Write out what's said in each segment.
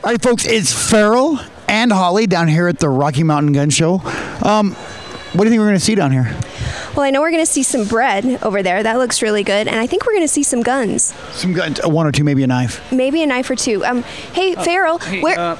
All right, folks, it's Farrell and Holly down here at the Rocky Mountain Gun Show. What do you think we're going to see down here? Well, I know we're going to see some bread over there. That looks really good. And I think we're going to see some guns. Some guns, one or two, maybe a knife. Maybe a knife or two. Hey, Farrell, where...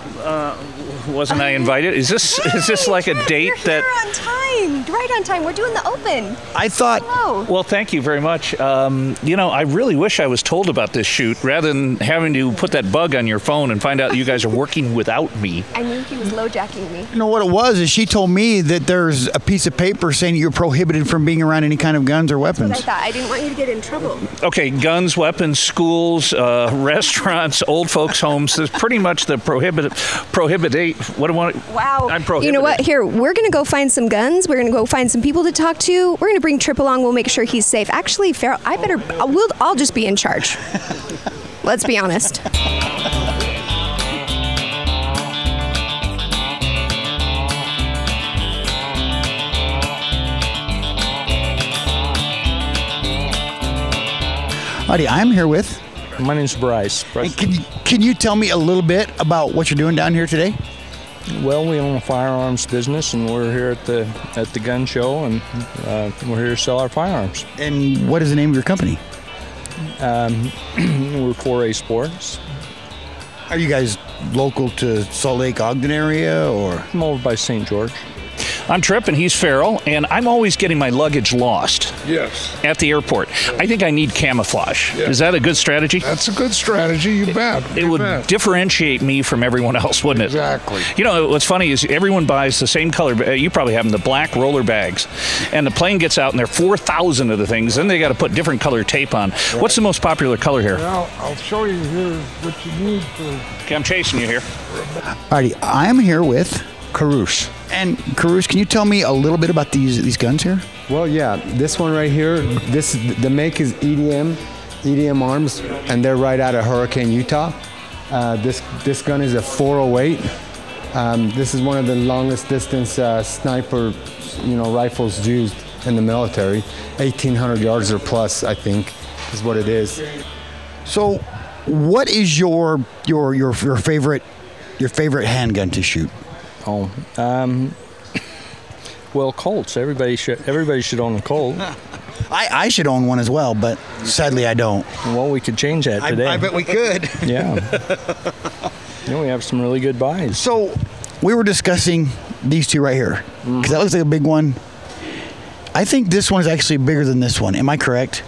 Wasn't I invited? Is this like a date you're that? Here on time, right on time. We're doing the open. I thought. Hello. Well, thank you very much. I really wish I was told about this shoot rather than having to put that bug on your phone and find out you guys are working without me. I knew he was lowjacking me. You know what it was is she told me that there's a piece of paper saying you're prohibited from being around any kind of guns or weapons. That's what I thought. I didn't want you to get in trouble. Okay, guns, weapons, schools, restaurants, old folks' homes. There's pretty much the prohibit. What do I want? Wow. I'm prohibited. You know what? Here, we're going to go find some guns. We're going to go find some people to talk to. We're going to bring Trip along. We'll make sure he's safe. Actually, Farrell, I'll just be in charge. Let's be honest. Howdy, I'm here with. My name's Bryce. Hey, can you tell me a little bit about what you're doing down here today? Well, we own a firearms business, and we're here at the gun show, and we're here to sell our firearms. And what is the name of your company? We're 4A Sports. Are you guys local to Salt Lake, Ogden area, or? I'm over by St. George. I'm Trip, and he's Farrell, and I'm always getting my luggage lost. Yes. At the airport. I think I need camouflage. Yeah. Is that a good strategy? That's a good strategy, you bet. It would differentiate me from everyone else, wouldn't it? Exactly. You know, what's funny is everyone buys the same color. You probably have them, the black roller bags. And the plane gets out, and there are 4,000 of the things. Then they got to put different color tape on. Right. What's the most popular color here? Well, I'll show you here what you need for... Okay, I'm chasing you here. Alrighty, I'm here with Carouche. And Carouche, can you tell me a little bit about these guns here? Well, yeah, this one right here, the make is EDM Arms, and they're right out of Hurricane, Utah. This gun is a 408. This is one of the longest distance sniper, rifles used in the military. 1,800 yards or plus, I think, is what it is. So, what is your favorite handgun to shoot? Oh, well, Colts. Everybody should own a Colt. I should own one as well, but sadly I don't. Well, we could change that today. I bet we could. Yeah. We have some really good buys. So, we were discussing these two right here, because that looks like a big one. I think this one is actually bigger than this one. Am I correct?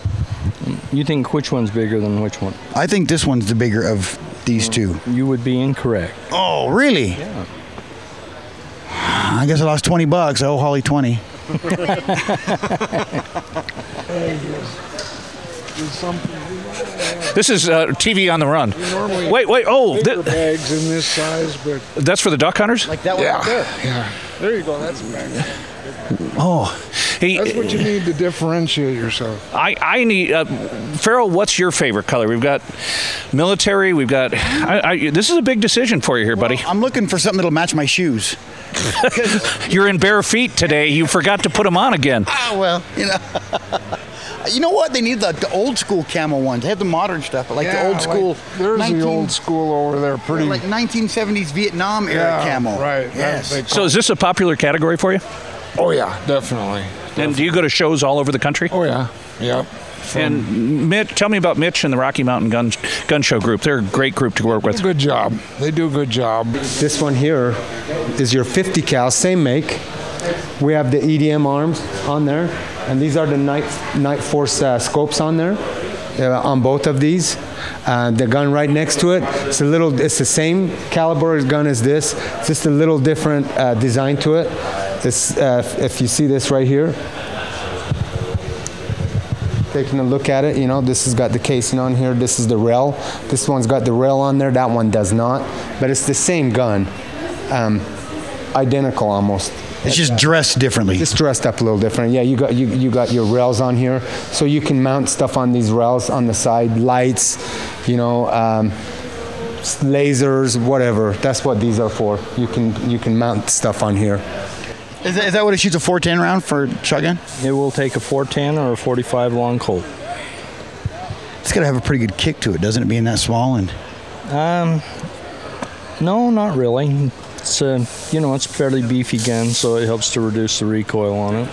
You think which one's bigger than which one? I think this one's the bigger of these two. You would be incorrect. Oh, really? Yeah. I guess I lost $20. I owe Holly 20. This is TV on the run. Wait. Oh, bags in this size, but that's for the duck hunters. Like that one right there. Yeah. There you go. That's a bag. Oh, hey, that's what you need to differentiate yourself. I need Farrell. What's your favorite color? We've got military. We've got. This is a big decision for you here, buddy. I'm looking for something that'll match my shoes. You're in bare feet today. You forgot to put them on again. Well, You know what? They need the old school camo ones. They have the modern stuff, but the old school. There's the old school over there, pretty. Like 1970s Vietnam era camo. Right. Yes. So is this a popular category for you? Oh yeah, definitely. And do you go to shows all over the country? Oh yeah. Yep. And tell me about Mitch and the Rocky Mountain Gun Show group. They're a great group to work with. Good job. They do a good job. This one here is your 50 cal, same make. We have the EDM Arms on there, and these are the Night Force scopes on there, on both of these. The gun right next to it, it's the same caliber gun as this, it's just a little different design to it. This, if you see this right here, taking a look at it, this has got the casing on here, this is the rail. This one's got the rail on there, that one does not, but it's the same gun, identical almost. It's just dressed differently. Just dressed up a little different. Yeah, you got your rails on here, so you can mount stuff on these rails on the side, lights, lasers, whatever. That's what these are for. You can mount stuff on here. Is that what it shoots, a 410 round for shotgun? It will take a 410 or a 45 long Colt. It's got to have a pretty good kick to it, doesn't it, being that small? And No, not really. It's it's a fairly beefy gun, so it helps to reduce the recoil on it.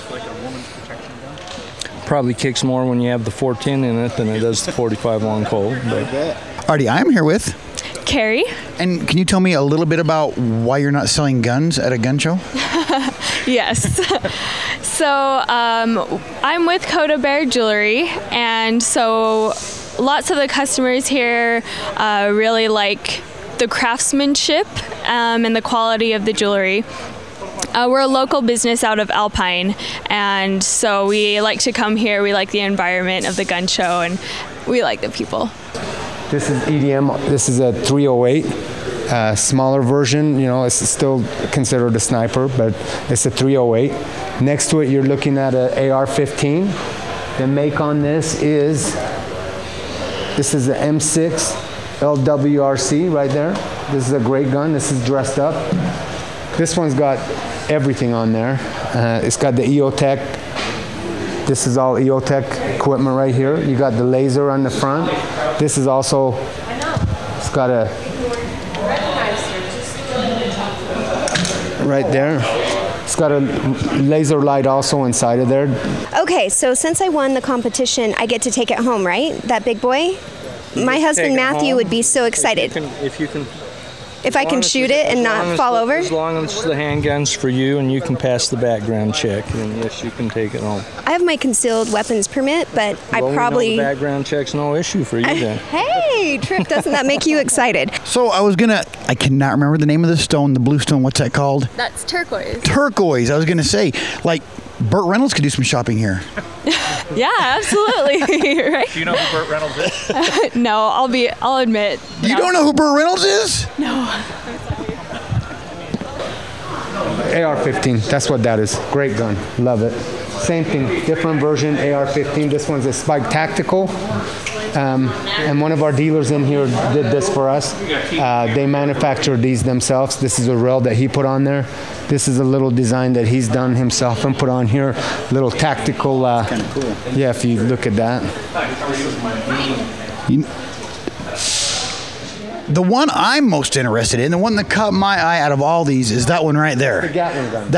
Probably kicks more when you have the 410 in it than it does the 45 long Colt. But. Artie, I'm here with Carrie. And can you tell me a little bit about why you're not selling guns at a gun show? Yes. So I'm with Coda Bear Jewelry, and so lots of the customers here really like the craftsmanship and the quality of the jewelry. We're a local business out of Alpine, and so we like to come here. We like the environment of the gun show, and we like the people. This is EDM. This is a 308, smaller version. It's still considered a sniper, but it's a 308. Next to it, you're looking at an AR-15. The make on this is the M6 LWRC right there. This is a great gun. This is dressed up. This one's got everything on there. It's got the EOTech. This is all EOTech equipment right here. You got the laser on the front. This is also, it's got a, right there. It's got a laser light also inside of there. Okay, so since I won the competition, I get to take it home, right? That big boy? My husband Matthew would be so excited. If I can shoot it and not fall over? As long as the handgun's for you and you can pass the background check, then yes, you can take it home. I have my concealed weapons permit, but I probably... the background check's no issue for you then. Hey, Tripp, doesn't that make you excited? So I cannot remember the name of the stone, the blue stone, what's that called? That's turquoise. Turquoise, I was going to say. Like, Burt Reynolds could do some shopping here. Yeah, absolutely. Right? Do you know who Burt Reynolds is? No, I'll admit. You don't know who Burt Reynolds is? No. AR-15, that's what that is. Great gun, love it. Same thing, different version, AR-15. This one's a Spike Tactical. And one of our dealers in here did this for us. They manufactured these themselves. This is a rail that he put on there. This is a little design that he's done himself and put on here. Little tactical. Kind of cool. Yeah, if you look at that. The one I'm most interested in, the one that caught my eye out of all these, is that one right there. The Gatling gun.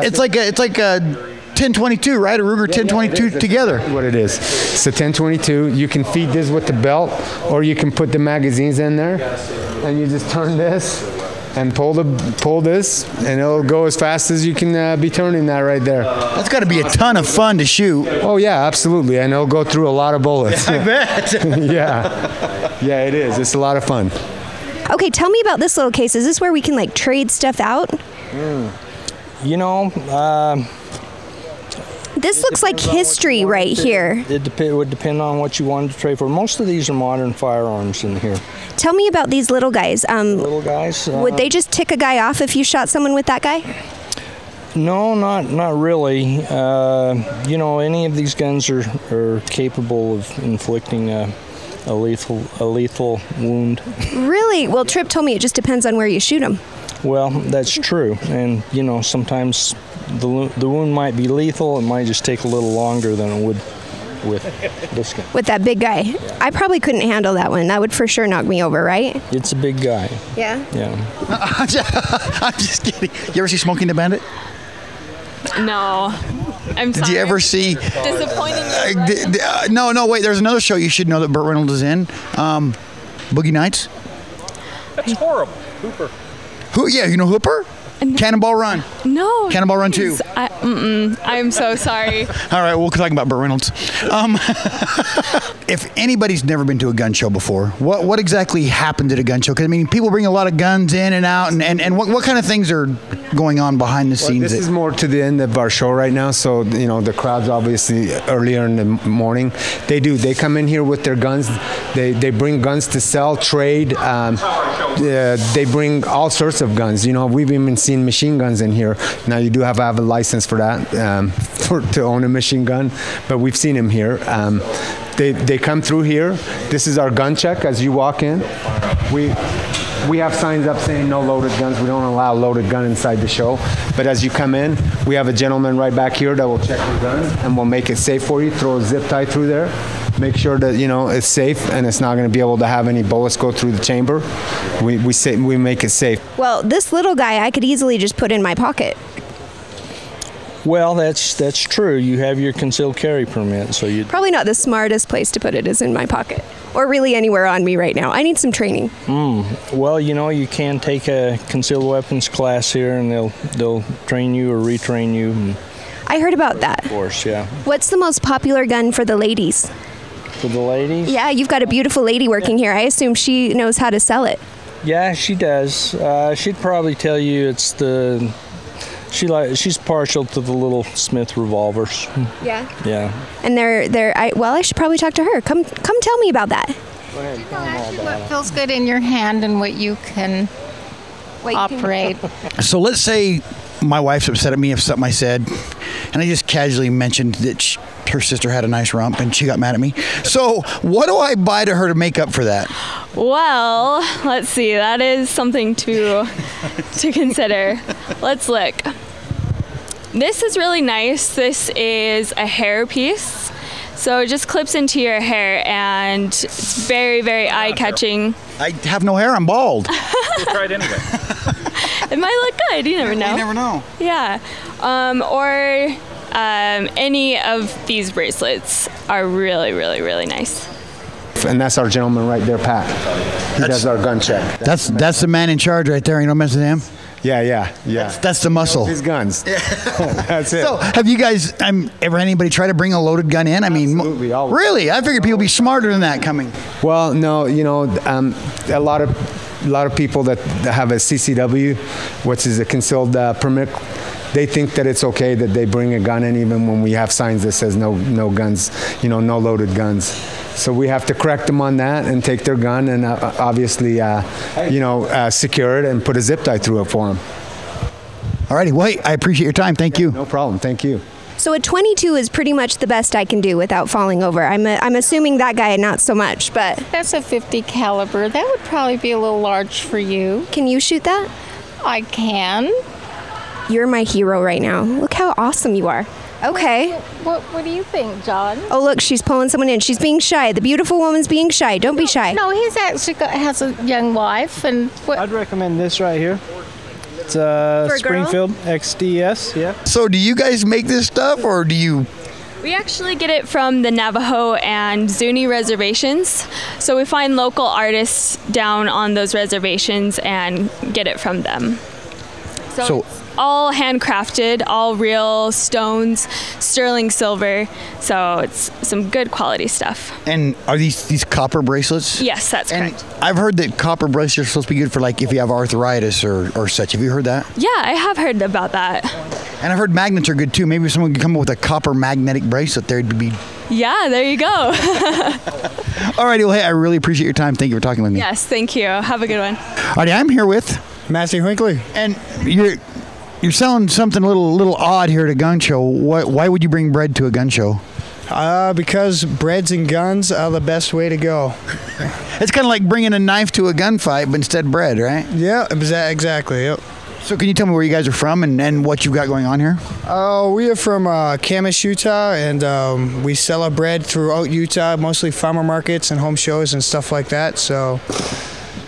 It's like a 1022, right? A Ruger 1022 together. What it is. It's a 1022. You can feed this with the belt, or you can put the magazines in there, and you just turn this and pull this, and it'll go as fast as you can be turning that right there. That's got to be a ton of fun to shoot. Oh yeah, absolutely, and it'll go through a lot of bullets. I bet. Yeah, it is. It's a lot of fun. Okay, tell me about this little case. Is this where we can like trade stuff out? This looks like history right here. It would depend on what you wanted to trade for. Most of these are modern firearms in here. Tell me about these little guys. Little guys? Would they just tick a guy off if you shot someone with that guy? No, not really. Any of these guns are capable of inflicting a lethal wound. Really? Well, Tripp told me it just depends on where you shoot them. Well, that's true. And, sometimes the wound might be lethal. It might just take a little longer than it would with this guy. With that big guy. I probably couldn't handle that one. That would for sure knock me over, right? It's a big guy. Yeah? Yeah. I'm just kidding. You ever see Smoking the Bandit? No. I'm sorry. Did you ever see... Disappointing. No, wait. There's another show you should know that Burt Reynolds is in. Boogie Nights. That's horrible. Hooper. Yeah, you know Hooper? Cannonball Run. No. Cannonball Run 2. I'm so sorry. All right, we'll talk about Burt Reynolds. If anybody's never been to a gun show before, what exactly happened at a gun show? Because, people bring a lot of guns in and out, and what kind of things are going on behind the scenes? This is more to the end of our show right now, so, the crowd's obviously earlier in the morning. They come in here with their guns. They bring guns to sell, trade. They bring all sorts of guns. We've even seen machine guns in here. Now, you do have to have a license for that, to own a machine gun, but we've seen them here. They come through here. This is our gun check as you walk in. We have signs up saying no loaded guns. We don't allow loaded gun inside the show. But as you come in, we have a gentleman right back here that will check your gun and will make it safe for you. Throw a zip tie through there. make sure that it's safe and it's not going to be able to have any bullets go through the chamber. We make it safe. Well, this little guy I could easily just put in my pocket. Well, that's true. You have your concealed carry permit, so you Probably not the smartest place to put it is in my pocket. Or really anywhere on me right now. I need some training. Well, you can take a concealed weapons class here, and they'll train you or retrain you. I heard about that. Of course, yeah. What's the most popular gun for the ladies? For the ladies? Yeah, you've got a beautiful lady working here. I assume she knows how to sell it. Yeah, she does. She'd probably tell you it's she's partial to the little Smith revolvers. Yeah. Yeah. And I should probably talk to her. Come tell me about that. Go ahead. Actually, what feels good in your hand and what you can operate. So let's say my wife's upset at me of something I said, and I just casually mentioned that her sister had a nice rump, and she got mad at me. So what do I buy to her to make up for that? Well, let's see. That is something to consider. Let's look. This is really nice. This is a hair piece. So it just clips into your hair, and it's very, very eye-catching. I have no hair. I'm bald. We'll try it anyway. It might look good. You never know. You never know. Yeah. Or any of these bracelets are really, really, really nice. And that's our gentleman right there, Pat. He does our gun check. That's the man in charge right there. You don't mess with him. Yeah. That's the muscle. His guns. That's it. So, have you guys ever anybody try to bring a loaded gun in? I mean, Absolutely, always. really? I figured people would be smarter than that coming. Well, no, a lot of people that have a CCW, which is a concealed permit, they think that it's okay that they bring a gun in even when we have signs that says no guns, no loaded guns. So we have to correct them on that and take their gun and obviously, secure it and put a zip tie through it for them. All righty. Well, hey, I appreciate your time. Thank you. No problem. Thank you. So a 22 is pretty much the best I can do without falling over. I'm assuming that guy not so much, but That's a 50 caliber. That would probably be a little large for you. can you shoot that? I can. You're my hero right now. Look how awesome you are. Okay. What do you think, John? Oh, look, she's pulling someone in. She's being shy. The beautiful woman's being shy. Don't be shy. No, he's actually has a young wife, and I'd recommend this right here. It's a girl? Springfield XDS, yeah. So, do you guys make this stuff, or do you? We actually get it from the Navajo and Zuni reservations. So we find local artists down on those reservations and get it from them. So it's all handcrafted, all real stones, sterling silver. So it's some good quality stuff. And are these copper bracelets? Yes, that's And correct. I've heard that copper bracelets are supposed to be good for like if you have arthritis or such. Have you heard that? Yeah, I have heard about that. And I've heard magnets are good too. Maybe someone could come up with a copper magnetic bracelet there to be. Yeah, there you go. All righty. Well, hey, I really appreciate your time. Thank you for talking with me. Yes, thank you. Have a good one. All righty, I'm here with Matthew Hinckley. and you're selling something a little odd here at a gun show. Why would you bring bread to a gun show? Because breads and guns are the best way to go. It's kind of like bringing a knife to a gunfight, but instead bread, right? Yeah, exactly. Yep. So can you tell me where you guys are from and what you've got going on here? We are from Camas, Utah, and we sell our bread throughout Utah, mostly farmer markets and home shows and stuff like that. So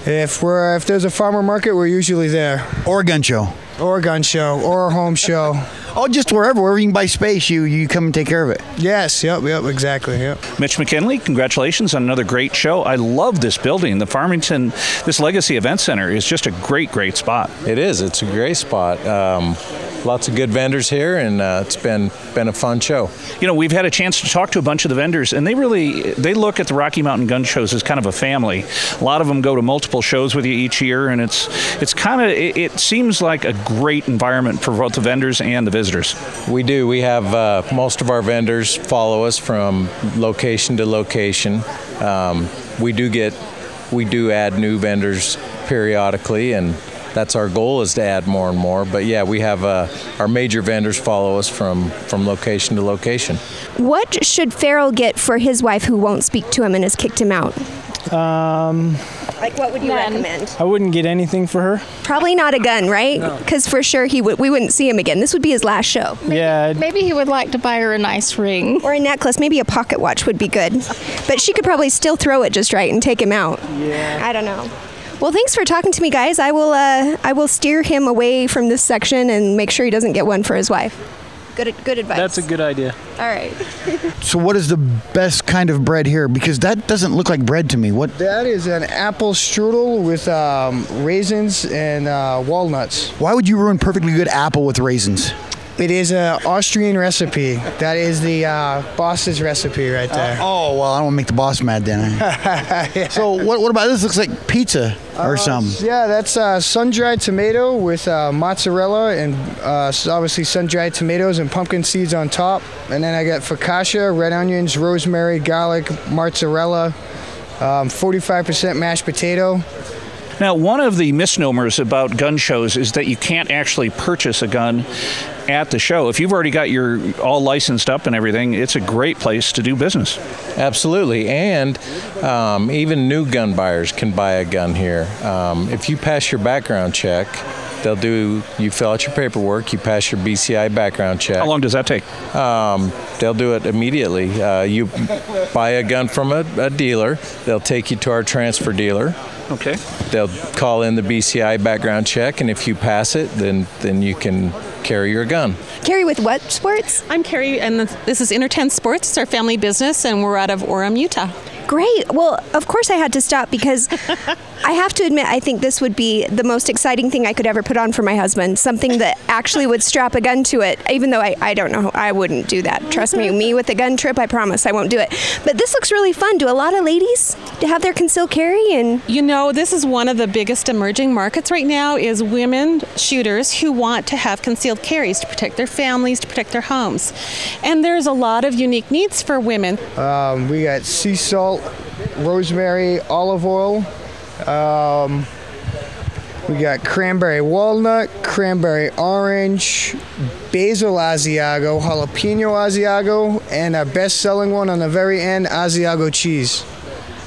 if there's a farmer market, we're usually there. Or a gun show? Or a gun show, or a home show. Oh, just wherever you can buy space, you come and take care of it. Yes, yep, exactly, yep. Mitch McKinley, congratulations on another great show. I love this building. The Farmington, this Legacy Event Center is just a great spot. It is. It's a great spot. Lots of good vendors here, and it's been a fun show. You know, we've had a chance to talk to a bunch of the vendors, and they look at the Rocky Mountain Gun Shows as kind of a family. A lot of them go to multiple shows with you each year, and it seems like a great environment for both the vendors and the visitors. We do. We have most of our vendors follow us from location to location. We do add new vendors periodically, and that's our goal, is to add more and more. But yeah, we have our major vendors follow us from location to location. What should Farrell get for his wife who won't speak to him and has kicked him out? Like, what would you recommend? I wouldn't get anything for her. Probably not a gun, right? Because for sure we wouldn't see him again. This would be his last show. Yeah. Maybe he would like to buy her a nice ring. Or a necklace. Maybe a pocket watch would be good. But she could probably still throw it just right and take him out. Yeah. I don't know. Well, thanks for talking to me, guys. I will steer him away from this section and make sure he doesn't get one for his wife. Good advice. That's a good idea. All right. So what is the best kind of bread here? Because that doesn't look like bread to me. What? That is an apple strudel with raisins and walnuts. Why would you ruin perfectly good apple with raisins? It is an Austrian recipe. That is the boss's recipe right there. Oh, well, I don't want to make the boss mad then. Yeah. So what about this? Looks like pizza or something. Yeah, that's sun-dried tomato with mozzarella and obviously sun-dried tomatoes and pumpkin seeds on top. And then I got focaccia, red onions, rosemary, garlic, mozzarella, 45% mashed potato. Now, one of the misnomers about gun shows is that you can't actually purchase a gun at the show. If you've already got your all licensed up and everything, it's a great place to do business. Absolutely, and even new gun buyers can buy a gun here. If you pass your background check, you fill out your paperwork, you pass your BCI background check. How long does that take? They'll do it immediately. You buy a gun from a dealer, they'll take you to our transfer dealer. Okay. They'll call in the BCI background check, and if you pass it, then you can carry your gun. Carrie, with what sports? I'm Carrie, and this is Inter10 Sports. It's our family business, and we're out of Orem, Utah. Great. Well, of course I had to stop because I have to admit, I think this would be the most exciting thing I could ever put on for my husband. Something that actually would strap a gun to it, even though I don't know. I wouldn't do that. Trust me with a gun trip, I promise I won't do it. But this looks really fun. Do a lot of ladies have their concealed carry? And you know, this is one of the biggest emerging markets right now is women shooters who want to have concealed carries to protect their families, to protect their homes. And there's a lot of unique needs for women. We got sea salt, rosemary, olive oil. We got cranberry walnut, cranberry orange, basil Asiago, jalapeno Asiago, and our best-selling one on the very end, Asiago cheese.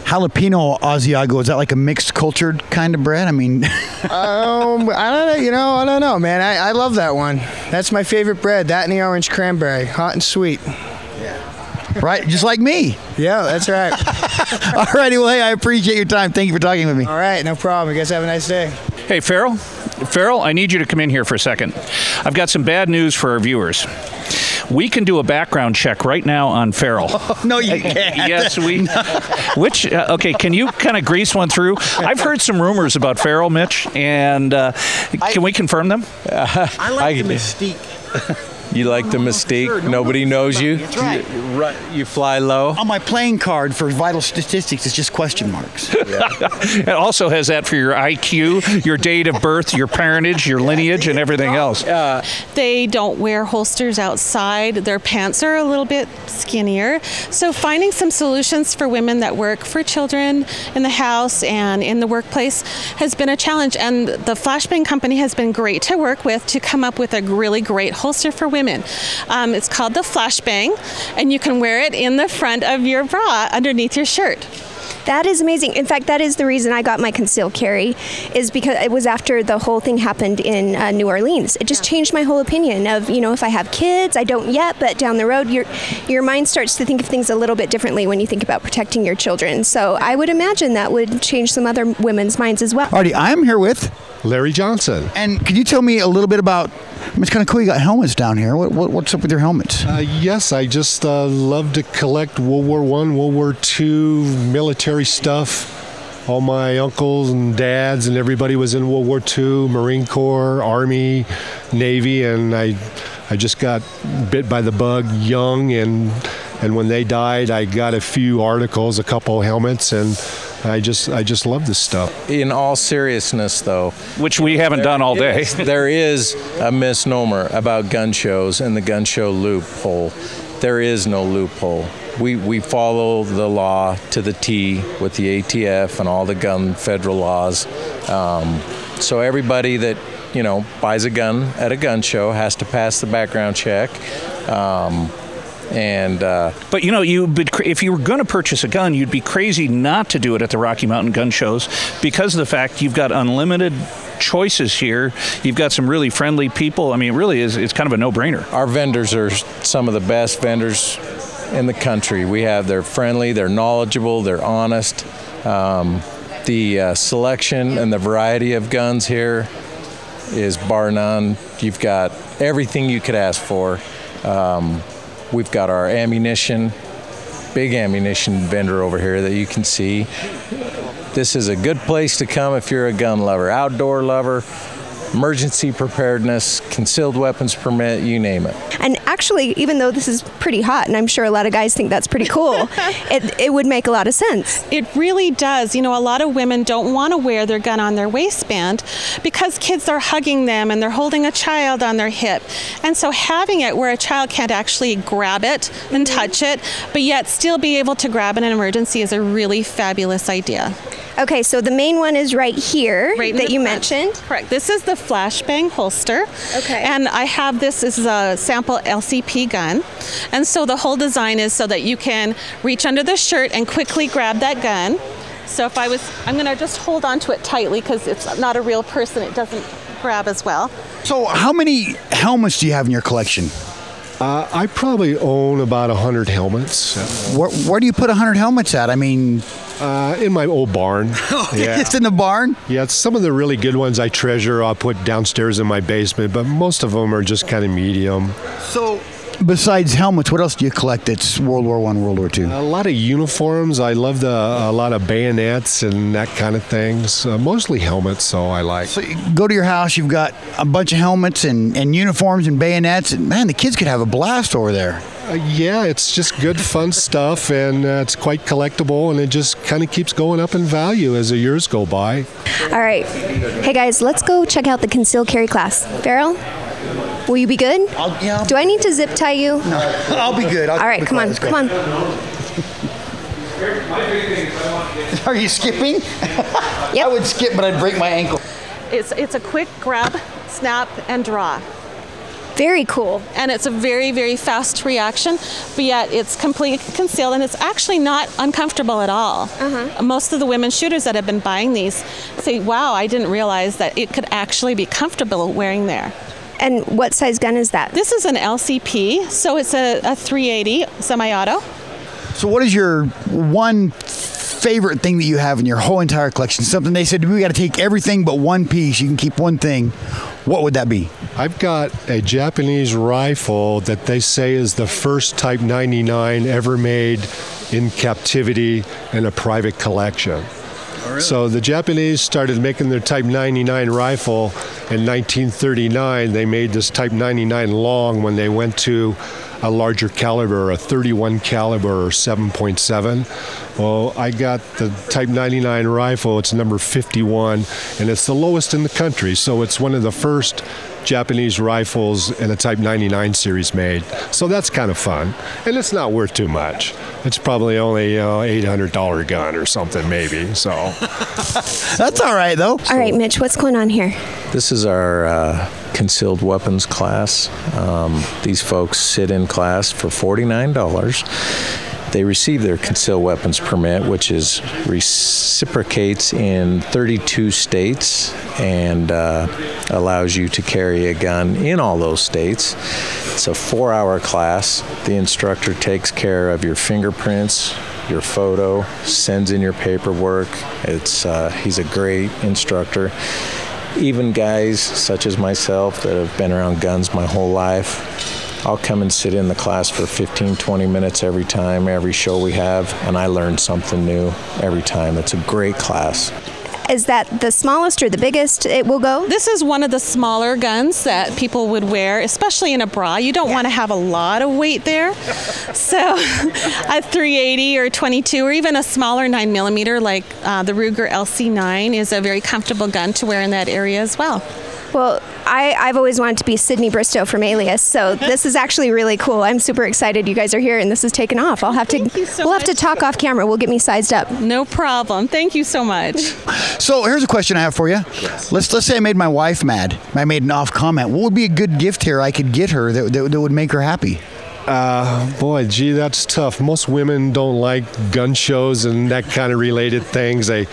Jalapeno Asiago, is that like a mixed cultured kind of bread? I mean, I don't know. I don't know, man. I love that one. That's my favorite bread. That and the orange cranberry, hot and sweet. Right, just like me. Yeah, that's right. All righty, well, hey, I appreciate your time. Thank you for talking with me. All right, no problem. You guys have a nice day. Hey, Farrell, I need you to come in here for a second. I've got some bad news for our viewers. We can do a background check right now on Farrell. No, you can't. Yes, we. Okay, can you kind of grease one through? I've heard some rumors about Farrell, Mitch, and can we confirm them? I like the mystique. You like the mystique? Sure. Nobody knows you? That's right. You fly low? On my playing card for vital statistics, it's just question marks. Yeah. It also has that for your IQ, your date of birth, your parentage, your lineage, and everything else. They don't wear holsters outside. Their pants are a little bit skinnier. So finding some solutions for women that work for children in the house and in the workplace has been a challenge. And the Flashbang Company has been great to work with to come up with a really great holster for women. It's called the Flashbang, and you can wear it in the front of your bra underneath your shirt. That is amazing. In fact, that is the reason I got my concealed carry, is because it was after the whole thing happened in New Orleans. It just changed my whole opinion of, if I have kids, I don't yet, but down the road, your mind starts to think of things a little bit differently when you think about protecting your children. So I would imagine that would change some other women's minds as well. Artie, I'm here with Larry Johnson. And could you tell me a little bit about, it's kind of cool you got helmets down here. What's up with your helmets? Yes, I just love to collect World War I, World War II military stuff. All my uncles and dads and everybody was in World War II, Marine Corps, Army, Navy, and I just got bit by the bug young, and when they died, I got a few articles, a couple helmets, and I just love this stuff. In all seriousness, though, which we haven't done all day, there is a misnomer about gun shows and the gun show loophole. There is no loophole. We follow the law to the T with the ATF and all the gun federal laws. So everybody that buys a gun at a gun show has to pass the background check. And but if you were going to purchase a gun, you'd be crazy not to do it at the Rocky Mountain gun shows because of the fact you've got unlimited choices here. You've got some really friendly people. I mean, it really is. It's kind of a no-brainer. Our vendors are some of the best vendors in the country. They're friendly, they're knowledgeable, they're honest. The selection and the variety of guns here is bar none. You've got everything you could ask for. We've got our big ammunition vendor over here that you can see. This is a good place to come if you're a gun lover, outdoor lover, emergency preparedness, concealed weapons permit, you name it. And actually, even though this is pretty hot, and I'm sure a lot of guys think that's pretty cool, it would make a lot of sense. It really does. A lot of women don't want to wear their gun on their waistband because kids are hugging them and they're holding a child on their hip. And so having it where a child can't actually grab it and touch it, but yet still be able to grab in an emergency is a really fabulous idea. Okay, so the main one is right here that you mentioned. Correct. This is the flashbang holster. Okay. And I have this is a sample LCP gun. And so the whole design is so that you can reach under the shirt and quickly grab that gun. So I'm going to just hold on to it tightly because it's not a real person. It doesn't grab as well. So how many helmets do you have in your collection? I probably own about 100 helmets. Where do you put 100 helmets at? I mean... in my old barn. Yeah. It's in the barn? Yeah, some of the really good ones I treasure I'll put downstairs in my basement, but most of them are just kind of medium. So, besides helmets, what else do you collect that's World War I, World War II? A lot of uniforms. I love a lot of bayonets and that kind of things. Mostly helmets, so I like. So you go to your house, you've got a bunch of helmets and uniforms and bayonets, and man, the kids could have a blast over there. Yeah, it's just good, fun stuff, and it's quite collectible, and it just kind of keeps going up in value as the years go by. All right. Hey, guys, let's go check out the concealed carry class. Farrell, will you be good? Yeah. Do I need to zip tie you? No, I'll be good. All right, come on. Are you skipping? Yep. I would skip, but I'd break my ankle. It's a quick grab, snap, and draw. Very cool. And it's a very, very fast reaction, but yet it's completely concealed, and it's actually not uncomfortable at all. Most of the women shooters that have been buying these say, wow, I didn't realize that it could actually be comfortable wearing there. And what size gun is that? This is an LCP, so it's a 380 semi-auto. So what is your one favorite thing that you have in your whole entire collection? Something they said, we got to take everything but one piece. You can keep one thing. What would that be? I've got a Japanese rifle that they say is the first Type 99 ever made in captivity in a private collection. Oh, really? So the Japanese started making their Type 99 rifle in 1939. They made this Type 99 long when they went to a larger caliber, a 31 caliber or 7.7. Well, I got the Type 99 rifle. It's number 51, and it's the lowest in the country. So it's one of the first Japanese rifles in a Type 99 series made. So that's kind of fun, and it's not worth too much. It's probably only $800 gun or something, maybe. So that's all right, though. All right, Mitch, what's going on here? This is our concealed weapons class. These folks sit in class for $49. They receive their concealed weapons permit, which reciprocates in 32 states and allows you to carry a gun in all those states. It's a 4-hour class. The instructor takes care of your fingerprints, your photo, sends in your paperwork. He's a great instructor. Even guys such as myself that have been around guns my whole life, I'll come and sit in the class for 15, 20 minutes every time, every show we have, and I learn something new every time. It's a great class. Is that the smallest or the biggest it will go? This is one of the smaller guns that people would wear, especially in a bra. You don't want to have a lot of weight there. So a 380 or 22 or even a smaller 9mm like the Ruger LC9 is a very comfortable gun to wear in that area as well. Well, I've always wanted to be Sydney Bristow from Alias, so this is actually really cool. I'm super excited you guys are here and this is taking off. We'll have to talk off camera. We'll get me sized up. No problem. Thank you so much. So here's a question I have for you. Yes. Let's say I made my wife mad. I made an off comment. What would be a good gift here I could get her that would make her happy? Boy, gee, that's tough. Most women don't like gun shows and that kind of related things. They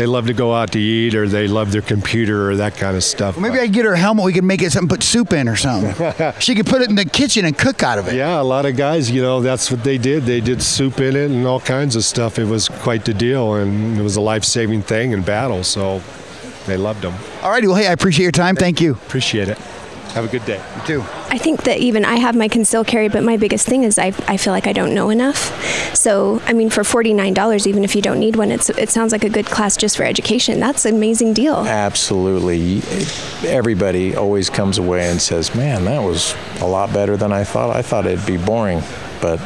love to go out to eat, or they love their computer or that kind of stuff. Well, maybe I could get her a helmet. We could make it something, put soup in or something. She could put it in the kitchen and cook out of it. Yeah, a lot of guys, that's what they did. They did soup in it and all kinds of stuff. It was quite the deal, and it was a life-saving thing in battle, so they loved them. All righty. Well, hey, I appreciate your time. Thank you. Appreciate it. Have a good day. You too. I think that even I have my concealed carry, but my biggest thing is I feel like I don't know enough. So, I mean, for $49, even if you don't need one, it sounds like a good class just for education. That's an amazing deal. Absolutely. Everybody always comes away and says, man, that was a lot better than I thought. I thought it'd be boring. But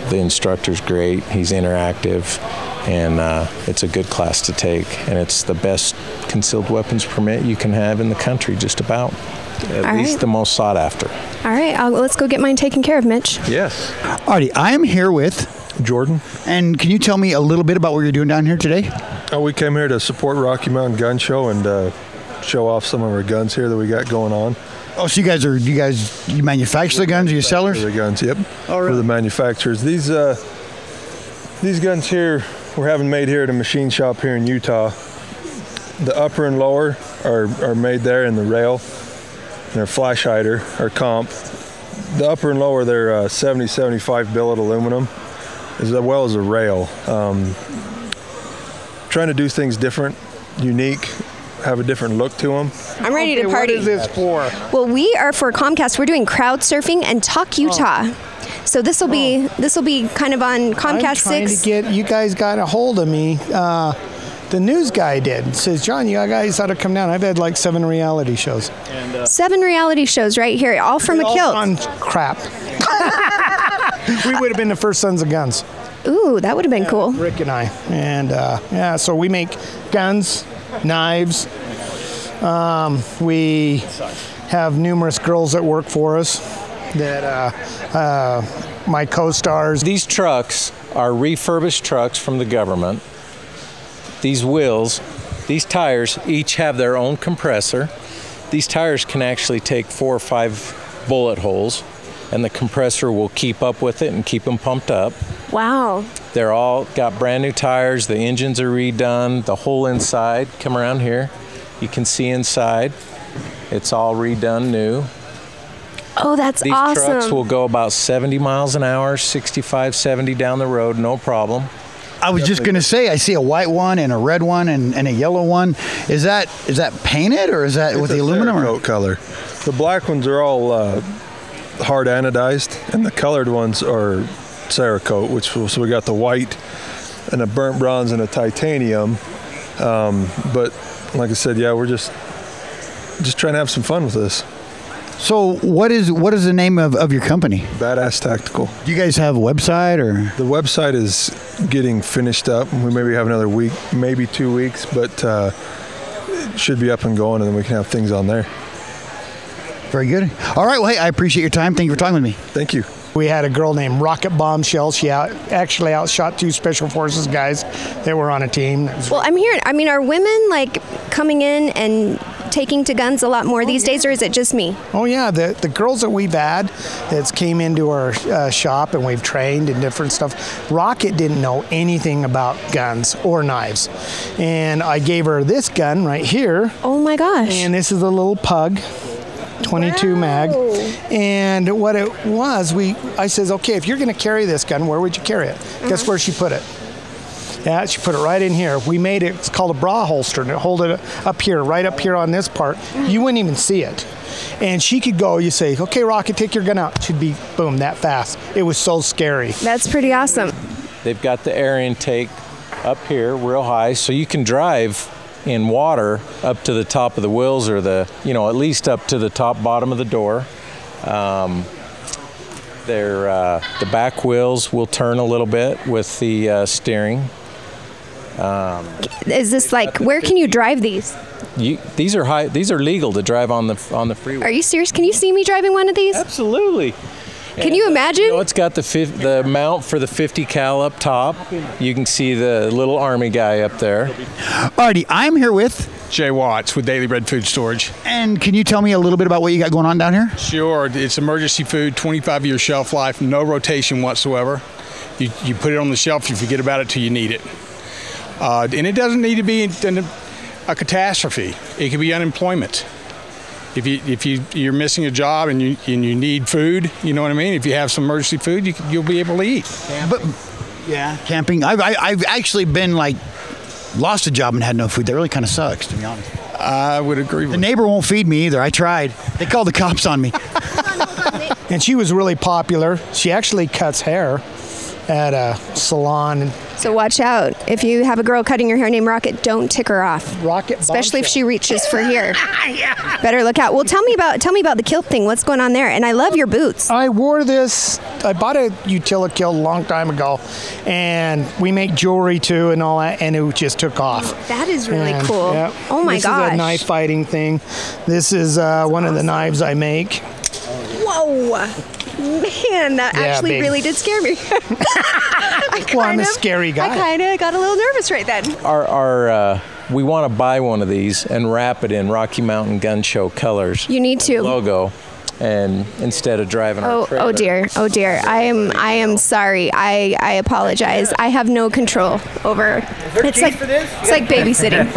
the instructor's great. He's interactive. And it's a good class to take. And it's the best concealed weapons permit you can have in the country, just about. At least the most sought after. All right, let's go get mine taken care of, Mitch. Yes. Alrighty, I am here with Jordan. And can you tell me a little bit about what you're doing down here today? Oh, we came here to support Rocky Mountain Gun Show and show off some of our guns here that we got going on. Oh, so you manufacture the guns? Are you sellers? The guns, yep. All right. We're the manufacturers. These guns here we're having made here at a machine shop here in Utah. The upper and lower are made there in the rail. They're flash hider or comp. The upper and lower, they're 70-75 billet aluminum, as well as a rail. Trying to do things different, unique, have a different look to them. I'm ready to party. What is this for? Well, we are for Comcast. We're doing crowd surfing and Talk Utah. So this will be kind of on Comcast 6. I'm trying to get you guys got a hold of me. The news guy did. Says, John, you guys ought to come down. I've had like 7 reality shows. And 7 reality shows right here, all from a kilt. On crap. We would have been the first Sons of Guns. Ooh, that would have been cool. Rick and I. And so we make guns, knives. We have numerous girls that work for us that my co-stars. These trucks are refurbished trucks from the government. These wheels, these tires each have their own compressor. These tires can actually take 4 or 5 bullet holes, and the compressor will keep up with it and keep them pumped up. Wow. They're all got brand new tires. The engines are redone. The whole inside, come around here. You can see inside. It's all redone new. Oh, that's awesome. These trucks will go about 70 miles an hour, 65, 70 down the road, no problem. I was just going to say, I see a white one and a red one and a yellow one. Is that painted, or is that with the aluminum? Cerakote color. The black ones are all hard anodized, and the colored ones are Cerakote, so we got the white and a burnt bronze and a titanium. But like I said, yeah, we're just trying to have some fun with this. So what is the name of your company? Badass Tactical. Do you guys have a website, or? The website is getting finished up. We maybe have another week, maybe 2 weeks, but it should be up and going, and then we can have things on there. Very good. All right. Well, hey, I appreciate your time. Thank you for talking with me. Thank you. We had a girl named Rocket Bombshell. She actually outshot 2 Special Forces guys that were on a team. Well, I'm hearing, are women like coming in and taking to guns a lot more these days, or is it just me? Oh yeah, the girls that we've had that's came into our shop and we've trained and different stuff. Rocket didn't know anything about guns or knives, and I gave her this gun right here. Oh my gosh! And this is a little Pug 22 mag, and what it was, I says, okay, if you're going to carry this gun, where would you carry it? Guess where she put it? Yeah, she put it right in here. We made it, it's called a bra holster, and it hold it up here, right up here on this part. You wouldn't even see it. And she could go, you say, okay, Rocket, take your gun out. She'd be, boom, that fast. It was so scary. That's pretty awesome. They've got the air intake up here real high, so you can drive in water up to the top of the wheels, or at least up to the bottom of the door. The back wheels will turn a little bit with the steering. Is this like, where can you drive these? These are legal to drive on the freeway. Are you serious? Can you see me driving one of these? Absolutely. Can you imagine? It's got the mount for the 50 cal up top. You can see the little Army guy up there. Alrighty, I'm here with Jay Watts with Daily Bread Food Storage. And can you tell me a little bit about what you got going on down here? Sure. It's emergency food, 25-year shelf life, no rotation whatsoever. You put it on the shelf, you forget about it till you need it. And it doesn't need to be a catastrophe. It could be unemployment. If you're missing a job and you need food, you know what I mean? If you have some emergency food, you'll be able to eat. But yeah, camping. I've actually been lost a job and had no food. That really kind of sucks, to be honest. I would agree with the neighbor won't feed me either. I tried. They called the cops on me. And she was really popular. She actually cuts hair at a salon. So watch out. If you have a girl cutting your hair named Rocket, don't tick her off. Rocket, especially if she reaches for here. Better look out. Well, tell me about the kilt thing. What's going on there? And I love your boots. I wore this. I bought a utility kilt a long time ago, and we make jewelry too and all that, and it just took off. That is really cool. Yeah. Oh my gosh. This is a knife fighting thing. This is one of the knives I make. Whoa. Man, that actually really did scare me. I'm a scary guy. I kind of got a little nervous right then. We want to buy one of these and wrap it in Rocky Mountain Gun Show colors. You need to. Logo. And instead of driving our trailer. Oh dear. I am sorry. I apologize. I have no control over. It's like babysitting.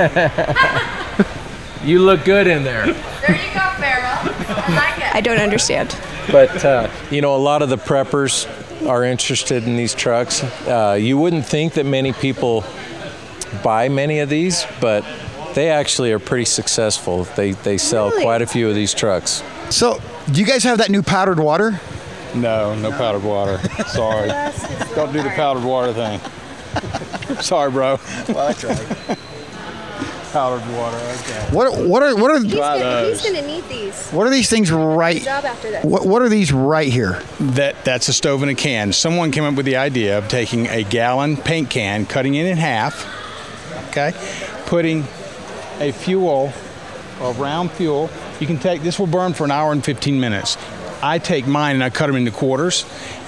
You look good in there. There you go, Farrell. I like it. I don't understand. But, a lot of the preppers are interested in these trucks. You wouldn't think that many people buy many of these, but they actually are pretty successful. They sell quite a few of these trucks. So, do you guys have that new powdered water? No powdered water. Sorry. Don't do the powdered water thing. Sorry, bro. Well, I tried. Powdered water. Okay. What are He's gonna need these. What are these things right? Job after this. What are these right here? That's a stove and a can. Someone came up with the idea of taking a gallon paint can, cutting it in half, okay, putting a round fuel. You can take this will burn for an hour and 15 minutes. I take mine and I cut them into quarters,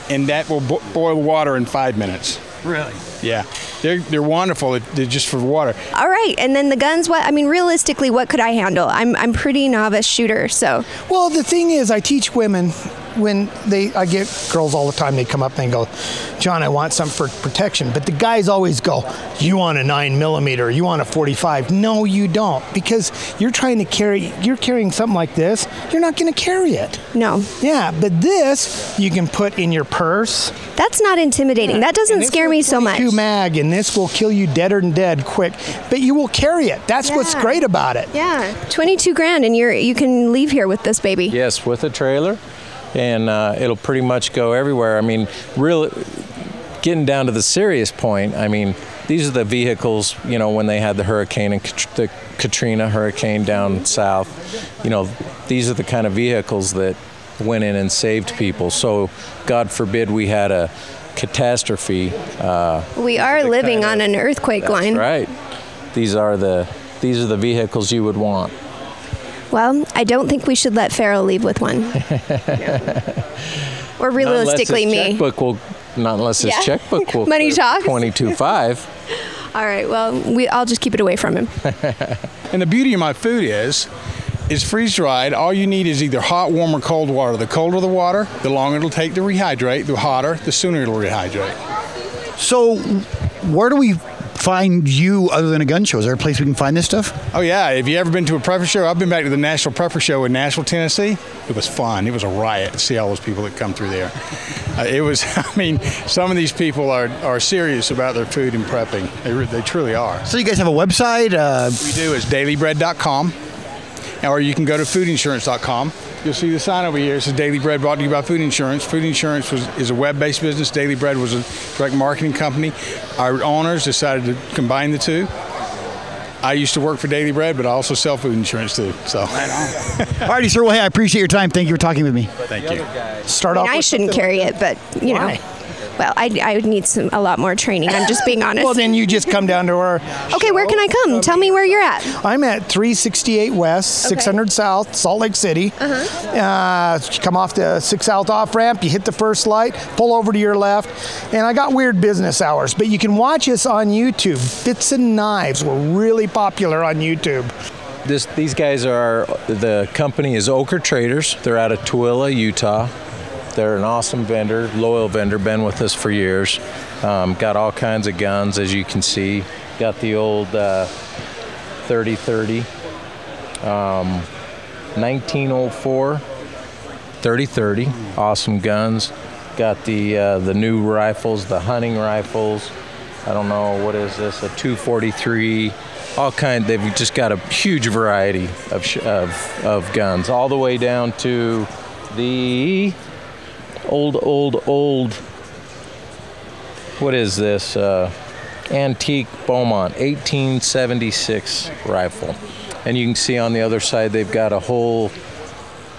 and that will boil water in 5 minutes. Really? Yeah, they're wonderful. They're just for water. All right, and then the guns. Realistically, what could I handle? I'm pretty novice shooter, so. Well, the thing is, I teach women when I get girls all the time. They come up and go, "John, I want some for protection." But the guys always go, "You want a 9mm? You want a 45?" No, you don't, because you're carrying something like this. You're not going to carry it. No. Yeah, but this you can put in your purse. That's not intimidating. That doesn't scare me so much. Mag, and this will kill you deader than dead quick, but you will carry it. That's what's great about it. Yeah, $22,000, and you can leave here with this baby. Yes, with a trailer, and it'll pretty much go everywhere. I mean, really, getting down to the serious point. I mean, these are the vehicles. When they had the hurricane and the Katrina hurricane down south. These are the kind of vehicles that went in and saved people. So, God forbid we had a catastrophe. We are living on an earthquake line. Right. These are the vehicles you would want. Well, I don't think we should let Farrell leave with one. Or realistically, Not unless his checkbook will. Money talks. $22,500. All right. Well, I'll just keep it away from him. And the beauty of my food is freeze dried. All you need is either hot, warm, or cold water. The colder the water, the longer it'll take to rehydrate. The hotter, the sooner it'll rehydrate. So, where do we find you other than a gun show? Is there a place we can find this stuff? Oh yeah, have you ever been to a prepper show? I've been back to the National Prepper Show in Nashville, Tennessee. It was fun. It was a riot to see all those people that come through there. Some of these people are serious about their food and prepping. They truly are. So you guys have a website? We do. It's dailybread.com. Or you can go to foodinsurance.com. You'll see the sign over here. It says Daily Bread, brought to you by Food Insurance. Food Insurance is a web-based business. Daily Bread was a direct marketing company. Our owners decided to combine the two. I used to work for Daily Bread, but I also sell food insurance too. So. Right on. All righty, sir. Well, hey, I appreciate your time. Thank you for talking with me. Thank you. I shouldn't carry it, but you know. Well, I would need a lot more training. I'm just being honest. Well, then you just come down to our. Okay, where can I come? Tell me where you're at. I'm at 368 West, 600 South, Salt Lake City. You come off the 6 South off ramp, you hit the first light, pull over to your left, and I got weird business hours, but you can watch us on YouTube. Bits and Knives were really popular on YouTube. These guys are, the company is Ochre Traders. They're out of Tooele, Utah. They're an awesome vendor, loyal vendor, been with us for years. Got all kinds of guns, as you can see. Got the old 30-30, 1904 30-30, awesome guns. Got the new rifles, the hunting rifles. I don't know, what is this, a 243, all kind. They've just got a huge variety of guns, all the way down to the old, what is this, antique Beaumont 1876 rifle. And you can see on the other side they've got a whole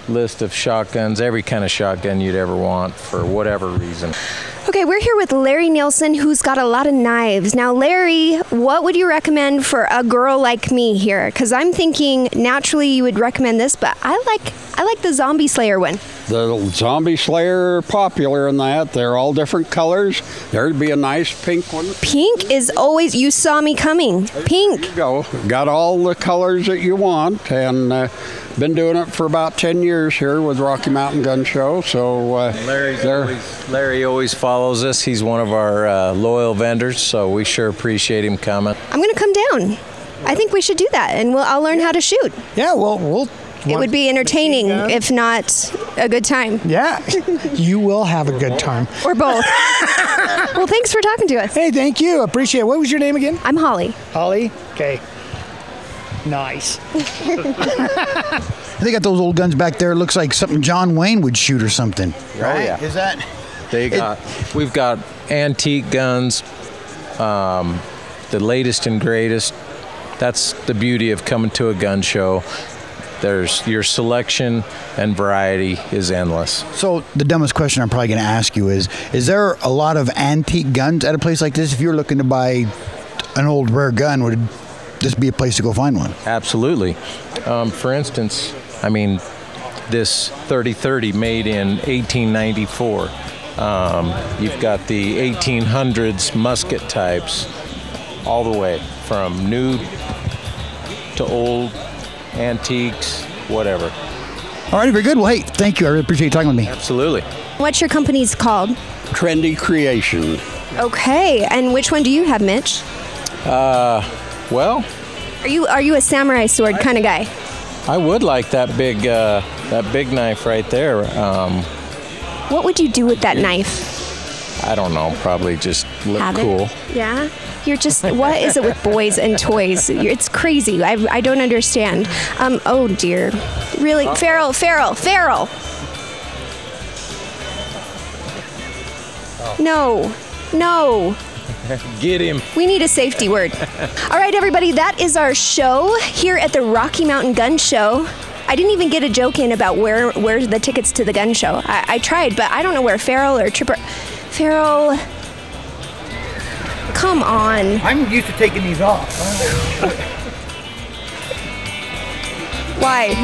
list of shotguns, every kind of shotgun you'd ever want for whatever reason. Okay, we're here with Larry Nielsen, who's got a lot of knives. Now, Larry, what would you recommend for a girl like me here? Because I'm thinking naturally you would recommend this, but I like the Zombie Slayer one. The Zombie Slayer are popular in that. They're all different colors. There'd be a nice pink one. Pink is always, you saw me coming. Pink. There you go. Got all the colors that you want, and been doing it for about 10 years here with Rocky Mountain Gun Show. So Larry always follows us. He's one of our loyal vendors, so we sure appreciate him coming. I'm going to come down. I think we should do that, and I'll learn how to shoot. Yeah, well, it would be entertaining, if not a good time. Yeah, you will have a good time. Or both. Well, thanks for talking to us. Hey, thank you. Appreciate it. What was your name again? I'm Holly. Holly? Okay. Nice. They got those old guns back there. It looks like something John Wayne would shoot or something. Right? Oh, yeah. Is that? We've got antique guns, the latest and greatest. That's the beauty of coming to a gun show. There's your selection and variety is endless. So the dumbest question I'm probably going to ask you is there a lot of antique guns at a place like this? If you're looking to buy an old rare gun, would this be a place to go find one? Absolutely. For instance, I mean, this 30-30 made in 1894. You've got the 1800s musket types, all the way from new to old, antiques, whatever. All right, very good. Well, hey, thank you. I really appreciate you talking with me. Absolutely. What's your company's called? Trendy Creation. Okay, and which one do you have, Mitch? Well, are you a samurai sword kind of guy? I would like that big knife right there. What would you do with that knife? I don't know. Probably just look cool. Yeah. You're just, what is it with boys and toys? It's crazy. I don't understand. Oh dear. Really? Farrell. No. Get him. We need a safety word. All right, everybody, that is our show here at the Rocky Mountain Gun Show. I didn't even get a joke in about where the tickets to the gun show. I tried, but I don't know where Farrell or Tripper. Farrell, come on. I'm used to taking these off. Why?